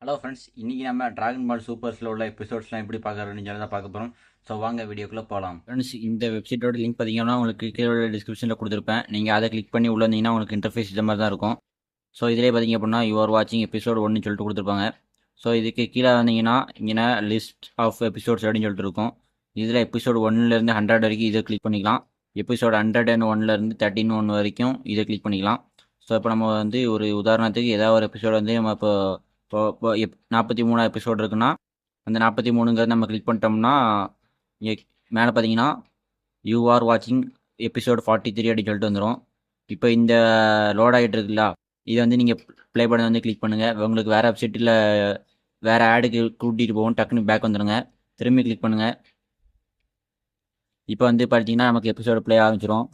Hello friends, இன்றைக்கி நம்ம dragon பால் சூப்பர்ஸில் உள்ள எபிசோட்ஸ்லாம் எப்படி பார்க்குறோன்னு சொல்லி தான் பார்க்க போகிறோம். ஸோ வாங்க வீடியோக்குள்ளே போகலாம். ஃப்ரெண்ட்ஸ், இந்த வெப்சைட்டோட லிங்க் பார்த்தீங்கன்னா உங்களுக்கு கீழே டிஸ்கிரிப்ஷனில் கொடுத்துருப்பேன். நீங்கள் அதை கிளிக் பண்ணி உள்ள வந்தீங்கன்னா உங்களுக்கு இன்டர்ஃபேஸ் இந்த மாதிரி தான் இருக்கும். ஸோ இதிலே பார்த்தீங்க அப்படின்னா யுவர் வாட்சிங் எபிசோட் 1 சொல்லிட்டு கொடுத்துருப்பாங்க. ஸோ இதுக்கு கீழே வந்தீங்கன்னா இங்கே லிஸ்ட் ஆஃப் எபிசோட்ஸ் அப்படின்னு சொல்லிட்டு இருக்கும். இதில் எபிசோட் 1லேருந்து 100 வரைக்கும் இதை கிளிக் பண்ணிக்கலாம். எபிசோட் 101லேருந்து 131 வரைக்கும் இதை கிளிக் பண்ணிக்கலாம். ஸோ இப்போ நம்ம வந்து ஒரு உதாரணத்துக்கு ஏதாவது ஒரு எபிசோட் வந்து நம்ம இப்போ 43 எபிசோட் இருக்குன்னா அந்த 43ங்கிறது நம்ம கிளிக் பண்ணிட்டோம்னா இங்கே மேலே பார்த்தீங்கன்னா யூ ஆர் வாட்சிங் எபிசோட் 43 அப்படின்னு சொல்லிட்டு வந்துடும். இப்போ இந்த லோட் ஆகிட்டு இருக்குல்ல, இதை வந்து நீங்கள் ப்ளே பண்ண வந்து கிளிக் பண்ணுங்கள். உங்களுக்கு வேறு வெப்சைட்டில் வேறு ஆடுக்கு கூட்டிகிட்டு போகும். டக்குன்னு பேக் வந்துடுங்க, திரும்பி கிளிக் பண்ணுங்கள். இப்போ வந்து பார்த்தீங்கன்னா நமக்கு எபிசோடு ப்ளே ஆரம்பிச்சிடும்.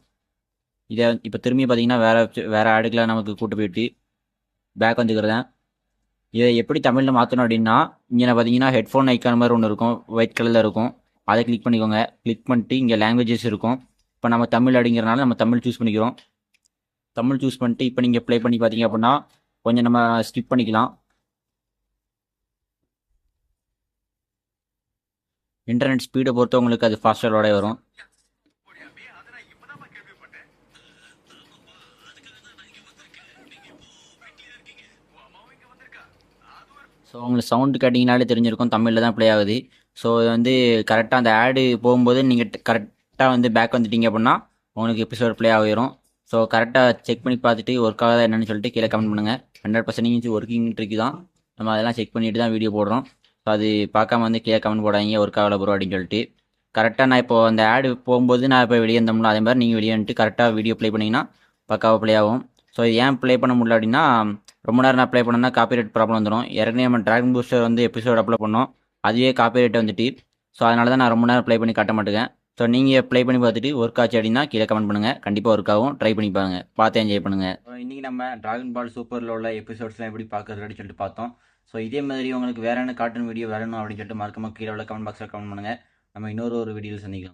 இதை இப்போ திரும்பி பார்த்தீங்கன்னா வேறு ஆடுக்கெலாம் நமக்கு கூட்டு போயிட்டு பேக் வந்துக்கிறேன். இதை எப்படி தமிழில் மாற்றணும் அப்படின்னா இங்கே பார்த்தீங்கன்னா ஹெட்ஃபோன் ஐக்கான் மாதிரி ஒன்று இருக்கும், ஒயிட் கலரில் இருக்கும். அதை கிளிக் பண்ணிக்கோங்க. கிளிக் பண்ணிட்டு இங்கே லாங்குவேஜஸ் இருக்கும். இப்போ நம்ம தமிழ் அப்படிங்கிறனால நம்ம தமிழ் சூஸ் பண்ணிக்கிறோம். தமிழ் சூஸ் பண்ணிட்டு இப்போ நீங்கள் ப்ளே பண்ணி பார்த்தீங்க அப்படின்னா கொஞ்சம் நம்ம ஸ்கிப் பண்ணிக்கலாம். இன்டர்நெட் ஸ்பீடை பொறுத்து உங்களுக்கு அது ஃபாஸ்டரோட வரும். ஸோ உங்களுக்கு சவுண்டு கேட்டிங்கனாலே தெரிஞ்சிருக்கும் தமிழில் தான் ப்ளே ஆகுது. ஸோ இது வந்து கரெக்டாக அந்த ஆடு போகும்போது நீங்கள் கரெக்டாக வந்து பேக் வந்துட்டீங்க அப்படின்னா உங்களுக்கு எபிசோட் ப்ளே ஆகிரும். ஸோ கரெக்டாக செக் பண்ணி பார்த்துட்டு ஒர்க் ஆகுதா என்னன்னு சொல்லிட்டு கீழே கமெண்ட் பண்ணுங்கள். 100% ஒர்க்கிங் ட்ரிக்கு தான். நம்ம அதெல்லாம் செக் பண்ணிட்டு தான் வீடியோ போடுறோம். ஸோ அது பார்க்காம வந்து கீழே கமெண்ட் போடாதீங்க ஒர்க் ஆகலை ப்ரோ அப்படின்னு சொல்லிட்டு. கரெக்டாக நான் இப்போ அந்த ஆடு போகும்போது நான் இப்போ வெளியே இருந்தோம்னா அதே மாதிரி நீங்கள் வெளியே வந்துட்டு கரெக்டாக வீடியோ ப்ளே பண்ணிங்கன்னா பக்காவாக ப்ளே ஆகும். ஸோ இது ஏன் ப்ளே பண்ண முடியல அப்படின்னா ரொம்ப நேரம் நான் ப்ளே பண்ணேன்னா காப்பிரைட் ப்ராப்ளம் வந்துடும். ஏற்கனவே நம்ம ட்ராகன் பூஸ்டர் வந்து எபிசோட் அப்லோட் பண்ணோம், அதுவே காப்பிரைட் வந்துட்டு. ஸோ அதனால தான் நான் ரொம்ப நேரம் ப்ளே பண்ணி காட்ட மாட்டேங்க. ஸோ நீங்கள் ப்ளே பண்ணி பார்த்துட்டு ஒர்க் ஆச்சு அப்படின்னா கீழே கமெண்ட் பண்ணுங்கள். கண்டிப்பாக ஒர்க் ஆகும். ட்ரை பண்ணி பாருங்கள், பார்த்து என்ஜாய் பண்ணுங்கள். இன்றைக்கி நம்ம ட்ராகன் பால் சூப்பரில் உள்ள எபிசோட்ஸ்லாம் எப்படி பார்க்குறது அப்படின்னு சொல்லிட்டு பார்த்தோம். ஸோ இதே மாதிரி உங்களுக்கு வேறு என்ன கார்ட்டூன் வீடியோ வேணும் அப்படின்னு சொல்லிட்டு மறக்காம கீழே உள்ள கமெண்ட் பாக்ஸில் கமெண்ட் பண்ணுங்கள். நம்ம இன்னொரு வீடியோவில் சந்திக்கலாம்.